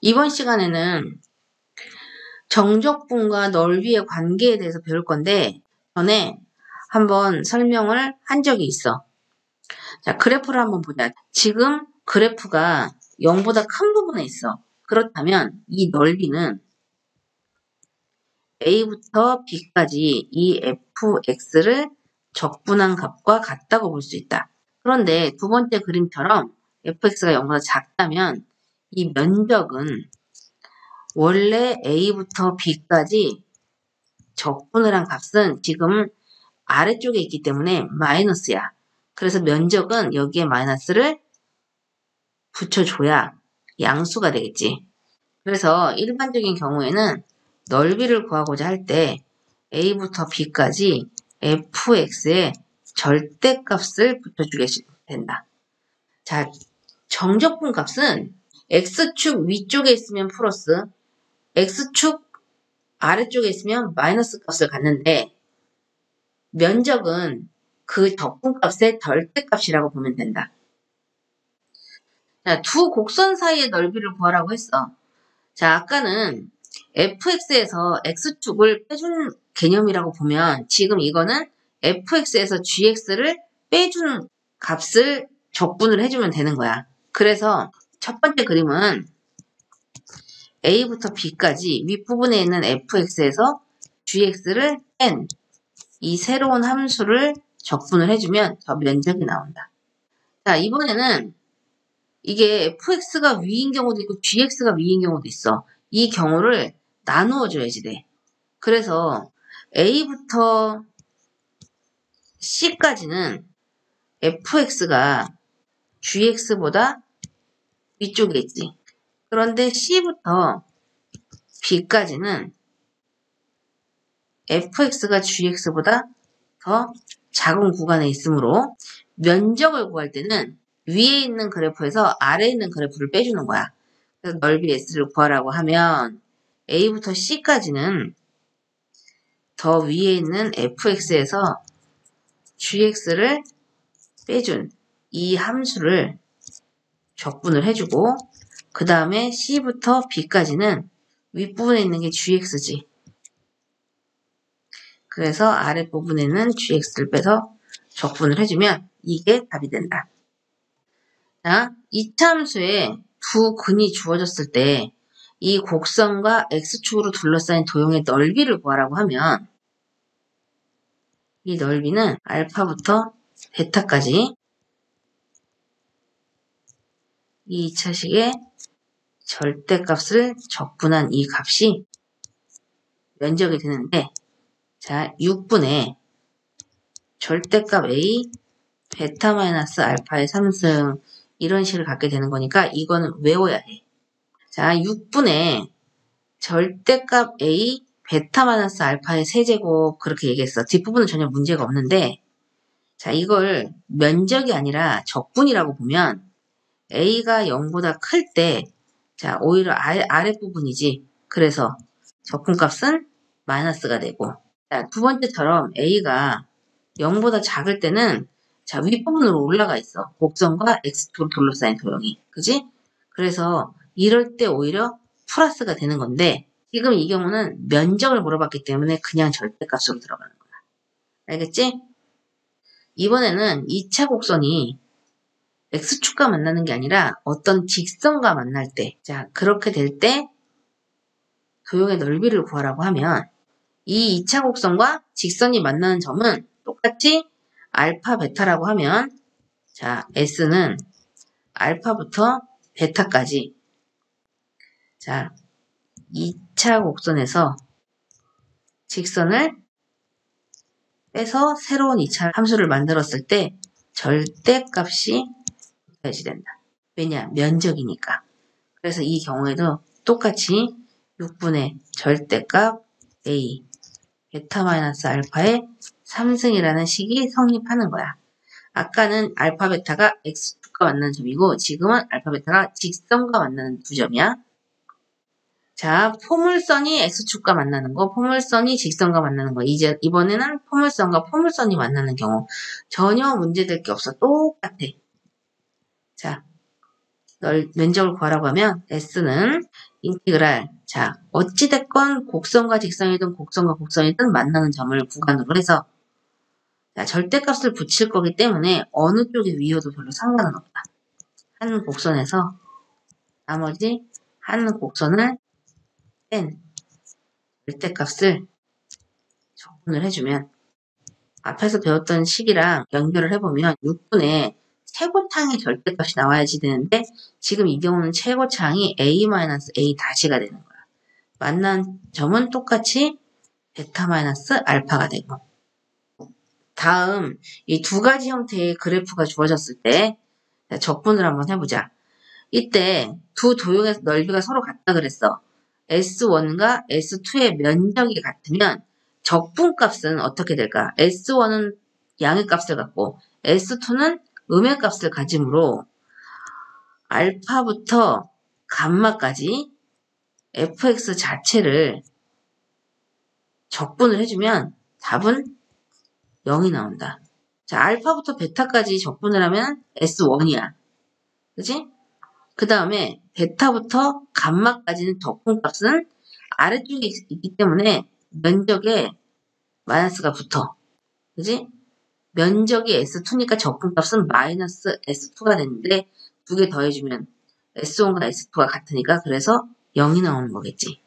이번 시간에는 정적분과 넓이의 관계에 대해서 배울 건데 전에 한번 설명을 한 적이 있어. 자, 그래프를 한번 보자. 지금 그래프가 0보다 큰 부분에 있어. 그렇다면 이 넓이는 A부터 B까지 이 fx를 적분한 값과 같다고 볼 수 있다. 그런데 두 번째 그림처럼 fx가 0보다 작다면 이 면적은 원래 A부터 B까지 적분을 한 값은 지금 아래쪽에 있기 때문에 마이너스야. 그래서 면적은 여기에 마이너스를 붙여줘야 양수가 되겠지. 그래서 일반적인 경우에는 넓이를 구하고자 할 때 A부터 B까지 fx의 절대값을 붙여주게 된다. 자, 정적분 값은 x축 위쪽에 있으면 플러스, x축 아래쪽에 있으면 마이너스 값을 갖는데 면적은 그 적분값의 절대값이라고 보면 된다. 자, 두 곡선 사이의 넓이를 구하라고 했어. 자, 아까는 fx에서 x축을 빼준 개념이라고 보면 지금 이거는 fx에서 gx를 빼준 값을 적분을 해주면 되는 거야. 그래서 첫 번째 그림은 A부터 B까지 윗부분에 있는 fx에서 gx를 뺀 이 새로운 함수를 적분을 해주면 저 면적이 나온다. 자, 이번에는 이게 fx가 위인 경우도 있고 gx가 위인 경우도 있어. 이 경우를 나누어 줘야지 돼. 그래서 A부터 C까지는 fx가 gx보다 위쪽에 있지. 그런데 C부터 B까지는 fx가 gx보다 더 작은 구간에 있으므로 면적을 구할 때는 위에 있는 그래프에서 아래에 있는 그래프를 빼주는 거야. 그래서 넓이 S를 구하라고 하면 A부터 C까지는 더 위에 있는 fx에서 gx를 빼준 이 함수를 적분을 해주고 그 다음에 C부터 B까지는 윗부분에 있는 게 gx지. 그래서 아랫부분에는 gx를 빼서 적분을 해주면 이게 답이 된다. 자, 이차함수에 두 근이 주어졌을 때 이 곡선과 x축으로 둘러싸인 도형의 넓이를 구하라고 하면 이 넓이는 알파부터 베타까지 이 2차식의 절대값을 적분한 이 값이 면적이 되는데 자, 6분의 절대값 a 베타 마이너스 알파의 3승 이런 식을 갖게 되는 거니까 이거는 외워야 해. 자, 6분의 절대값 a 베타 마이너스 알파의 세제곱 그렇게 얘기했어. 뒷부분은 전혀 문제가 없는데 자, 이걸 면적이 아니라 적분이라고 보면 a가 0보다 클 때 자, 오히려 아랫부분이지. 그래서 적분값은 마이너스가 되고 자, 두 번째처럼 a가 0보다 작을 때는 자, 윗부분으로 올라가 있어. 곡선과 x축으로 둘러싸인 도형이. 그지? 그래서 이럴 때 오히려 플러스가 되는 건데 지금 이 경우는 면적을 물어봤기 때문에 그냥 절대값으로 들어가는 거야. 알겠지? 이번에는 2차 곡선이 x축과 만나는 게 아니라 어떤 직선과 만날 때 자, 그렇게 될 때 도형의 넓이를 구하라고 하면 이 2차 곡선과 직선이 만나는 점은 똑같이 알파 베타라고 하면 자, S는 알파부터 베타까지 자, 2차 곡선에서 직선을 빼서 새로운 2차 함수를 만들었을 때 절대값이 돼야지 된다. 왜냐? 면적이니까. 그래서 이 경우에도 똑같이 6분의 절대값 A 베타 마이너스 알파의 3승이라는 식이 성립하는 거야. 아까는 알파 베타가 x축과 만나는 점이고 지금은 알파 베타가 직선과 만나는 두 점이야. 자, 포물선이 x축과 만나는 거, 포물선이 직선과 만나는 거. 이제 이번에는 포물선과 포물선이 만나는 경우 전혀 문제될 게 없어. 똑같아. 자, 면적을 구하라고 하면 S는 인티그랄. 자, 어찌됐건 곡선과 직선이든 곡선과 곡선이든 만나는 점을 구간으로 해서 자, 절대값을 붙일 거기 때문에 어느 쪽이 위여도 별로 상관은 없다. 한 곡선에서 나머지 한 곡선을 뺀 절대값을 적분을 해주면 앞에서 배웠던 식이랑 연결을 해보면 6분의 최고창의 절대값이 나와야지 되는데 지금 이 경우는 최고창이 a-a-가 되는 거야. 만난 점은 똑같이 베타-알파가 되고 다음 이 두 가지 형태의 그래프가 주어졌을 때 적분을 한번 해보자. 이때 두 도형의 넓이가 서로 같다 그랬어. S1과 S2의 면적이 같으면 적분값은 어떻게 될까? S1은 양의 값을 갖고 S2는 음의 값을 가지므로 알파부터 감마까지 fx 자체를 적분을 해주면 답은 0이 나온다. 자, 알파부터 베타까지 적분을 하면 S1이야. 그치? 그 다음에 베타부터 감마까지는 적분값은 아래쪽에 있기 때문에 면적에 마이너스가 붙어. 그지? 면적이 S2니까 적분값은 마이너스 S2가 되는데 두 개 더해주면 S1과 S2가 같으니까 그래서 0이 나오는 거겠지.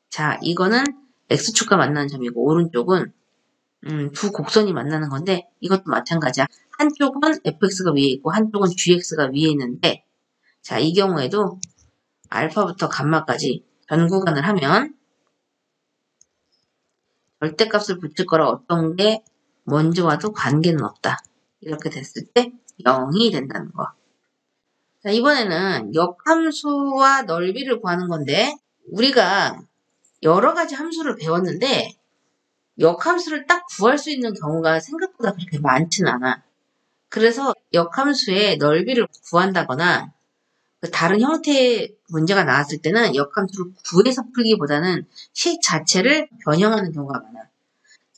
자, 이거는 X축과 만나는 점이고 오른쪽은 두 곡선이 만나는 건데 이것도 마찬가지야. 한쪽은 fx가 위에 있고 한쪽은 gx가 위에 있는데 자, 이 경우에도 알파부터 감마까지 전 구간을 하면 절대값을 붙일 거라 어떤 게 먼저 와도 관계는 없다. 이렇게 됐을 때 0이 된다는 거. 자, 이번에는 역함수와 넓이를 구하는 건데 우리가 여러 가지 함수를 배웠는데 역함수를 딱 구할 수 있는 경우가 생각보다 그렇게 많지는 않아. 그래서 역함수의 넓이를 구한다거나 다른 형태의 문제가 나왔을 때는 역함수를 구해서 풀기보다는 식 자체를 변형하는 경우가 많아.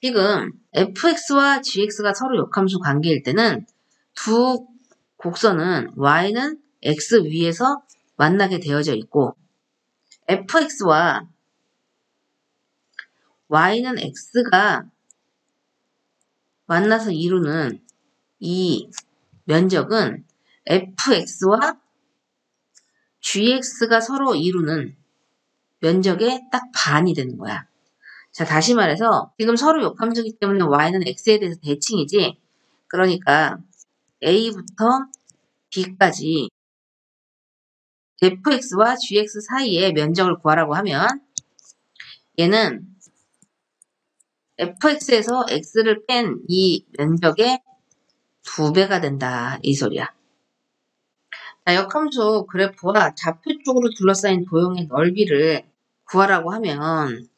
지금 fx와 gx가 서로 역함수 관계일 때는 두 곡선은 y는 x 위에서 만나게 되어져 있고 fx와 y는 x가 만나서 이루는 이 면적은 fx와 gx가 서로 이루는 면적의 딱 반이 되는 거야. 자, 다시 말해서 지금 서로 역함수이기 때문에 y는 x에 대해서 대칭이지. 그러니까 a부터 b까지 fx와 gx 사이의 면적을 구하라고 하면 얘는 fx에서 x를 뺀 이 면적의 2배가 된다. 이 소리야. 자, 역함수 그래프와 좌표 쪽으로 둘러싸인 도형의 넓이를 구하라고 하면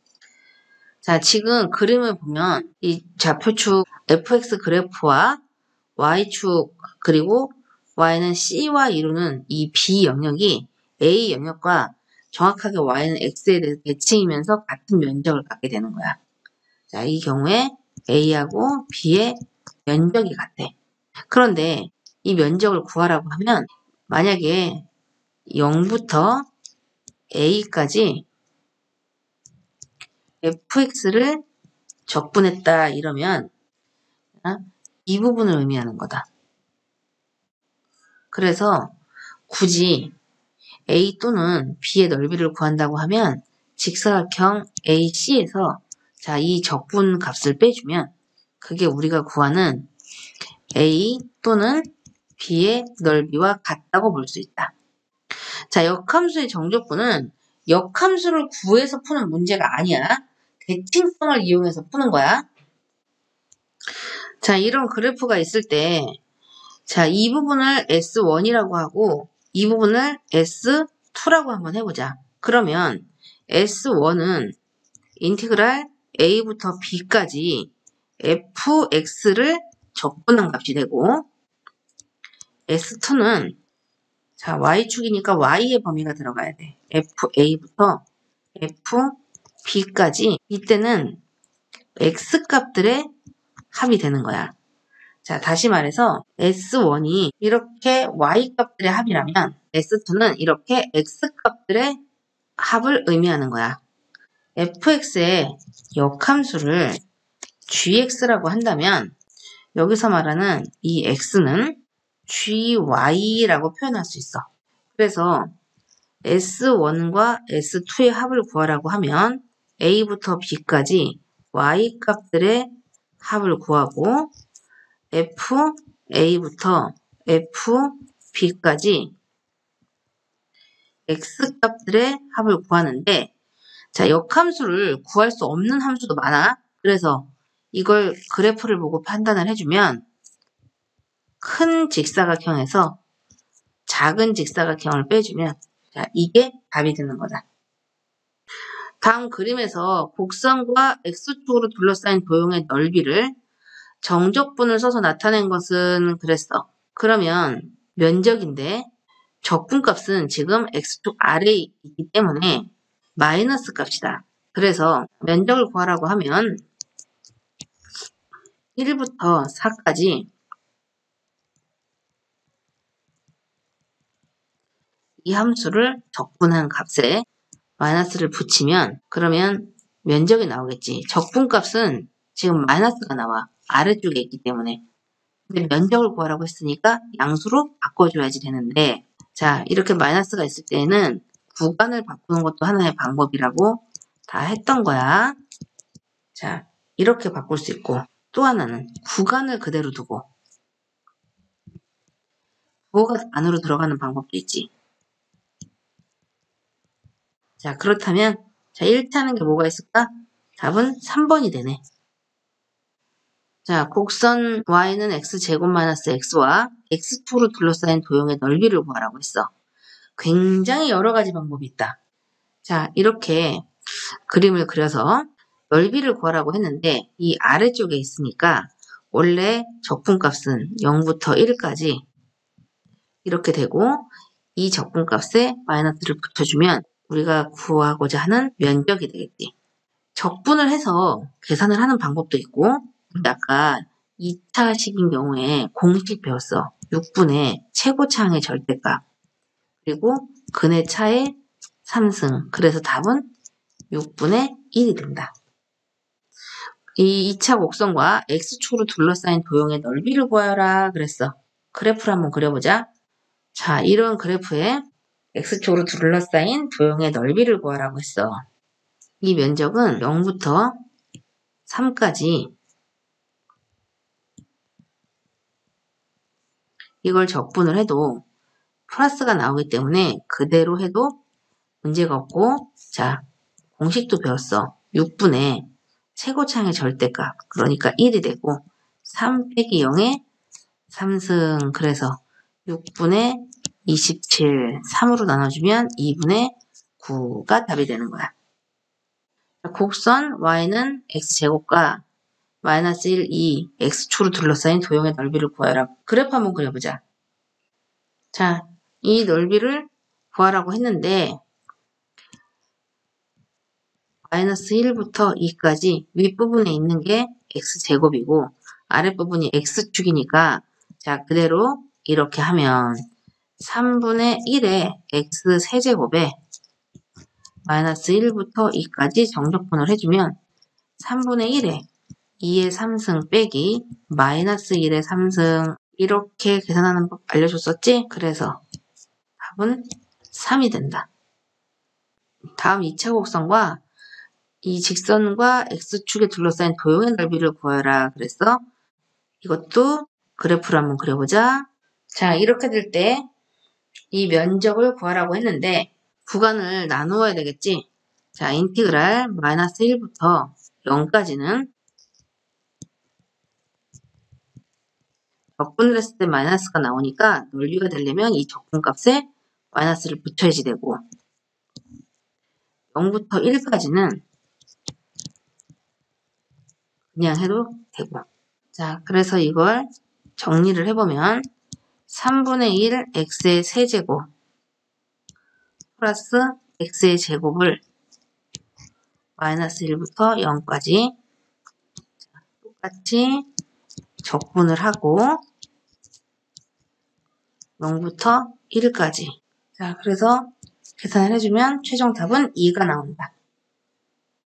자, 지금 그림을 보면 이 좌표축 fx 그래프와 y축 그리고 y는 c와 이루는 이 b 영역이 a 영역과 정확하게 y는 x에 대해서 대칭이면서 같은 면적을 갖게 되는 거야. 자, 이 경우에 a하고 b의 면적이 같아. 그런데 이 면적을 구하라고 하면 만약에 0부터 a까지 fx를 적분했다 이러면 이 부분을 의미하는 거다. 그래서 굳이 a 또는 b의 넓이를 구한다고 하면 직사각형 AC에서 자, 이 적분 값을 빼주면 그게 우리가 구하는 a 또는 b의 넓이와 같다고 볼 수 있다. 자, 역함수의 정적분은 역함수를 구해서 푸는 문제가 아니야. 대칭성을 이용해서 푸는 거야. 자, 이런 그래프가 있을 때 자, 이 부분을 S1이라고 하고 이 부분을 S2라고 한번 해보자. 그러면 S1은 인티그랄 A부터 B까지 fx를 적분한 값이 되고 S2는 자, y축이니까 y의 범위가 들어가야 돼. fa부터 fb까지 이때는 x값들의 합이 되는 거야. 자, 다시 말해서 S1이 이렇게 Y값들의 합이라면 S2는 이렇게 X값들의 합을 의미하는 거야. fx의 역함수를 gx라고 한다면 여기서 말하는 이 x는 gy라고 표현할 수 있어. 그래서 S1과 S2의 합을 구하라고 하면 A부터 B까지 Y 값들의 합을 구하고 FA부터 FB까지 X 값들의 합을 구하는데, 자, 역함수를 구할 수 없는 함수도 많아. 그래서 이걸 그래프를 보고 판단을 해주면 큰 직사각형에서 작은 직사각형을 빼주면, 자, 이게 답이 되는 거다. 다음 그림에서 곡선과 X축으로 둘러싸인 도형의 넓이를 정적분을 써서 나타낸 것은 그랬어. 그러면 면적인데 적분값은 지금 X축 아래에 있기 때문에 마이너스 값이다. 그래서 면적을 구하라고 하면 1부터 4까지 이 함수를 적분한 값에 마이너스를 붙이면 그러면 면적이 나오겠지. 적분값은 지금 마이너스가 나와. 아래쪽에 있기 때문에. 근데 면적을 구하라고 했으니까 양수로 바꿔줘야지 되는데, 자, 이렇게 마이너스가 있을 때는 구간을 바꾸는 것도 하나의 방법이라고 다 했던 거야. 자, 이렇게 바꿀 수 있고, 또 하나는 구간을 그대로 두고 부호가 안으로 들어가는 방법도 있지. 자, 그렇다면 자, 1차 하는 게 뭐가 있을까? 답은 3번이 되네. 자, 곡선 y는 x제곱 마이너스 x와 x2로 둘러싸인 도형의 넓이를 구하라고 했어. 굉장히 여러 가지 방법이 있다. 자, 이렇게 그림을 그려서 넓이를 구하라고 했는데 이 아래쪽에 있으니까 원래 적분값은 0부터 1까지 이렇게 되고 이 적분값에 마이너스를 붙여주면 우리가 구하고자 하는 면적이 되겠지. 적분을 해서 계산을 하는 방법도 있고, 아까 2차식인 경우에 공식 배웠어. 6분의 최고차항의 절대값 그리고 근의 차의 3승. 그래서 답은 6분의 1이 된다. 이 2차 곡선과 X축으로 둘러싸인 도형의 넓이를 구하라 그랬어. 그래프를 한번 그려보자. 자, 이런 그래프에 X축으로 둘러싸인 도형의 넓이를 구하라고 했어. 이 면적은 0부터 3까지 이걸 적분을 해도 플러스가 나오기 때문에 그대로 해도 문제가 없고, 자, 공식도 배웠어. 6분의 최고차항의 절대값, 그러니까 1이 되고 3 빼기 0의 3승, 그래서 6분의 27, 3으로 나눠주면 2분의 9가 답이 되는 거야. 곡선 y는 x제곱과 마이너스 1, 2, x축으로 둘러싸인 도형의 넓이를 구하라. 그래프 한번 그려보자. 자, 이 넓이를 구하라고 했는데 마이너스 1부터 2까지 윗부분에 있는 게 x제곱이고 아랫부분이 x축이니까 자, 그대로 이렇게 하면 3분의 1의 x세제곱에 마이너스 1부터 2까지 정적분을 해주면 3분의 1에 2의 3승 빼기 마이너스 1의 3승 이렇게 계산하는 법 알려줬었지? 그래서 답은 3이 된다. 다음 2차 곡선과 이 직선과 x축에 둘러싸인 도형의 넓이를 구하라 그랬어. 이것도 그래프를 한번 그려보자. 자, 이렇게 될 때 이 면적을 구하라고 했는데 구간을 나누어야 되겠지. 자, 인티그랄 마이너스 1부터 0까지는 적분을 했을 때 마이너스가 나오니까 넓이가 되려면 이 적분값에 마이너스를 붙여야지 되고 0부터 1까지는 그냥 해도 되고. 자, 그래서 이걸 정리를 해보면 3분의 1 x의 세제곱 플러스 x의 제곱을 마이너스 1부터 0까지 똑같이 적분을 하고 0부터 1까지. 자, 그래서 계산을 해주면 최종답은 2가 나온다.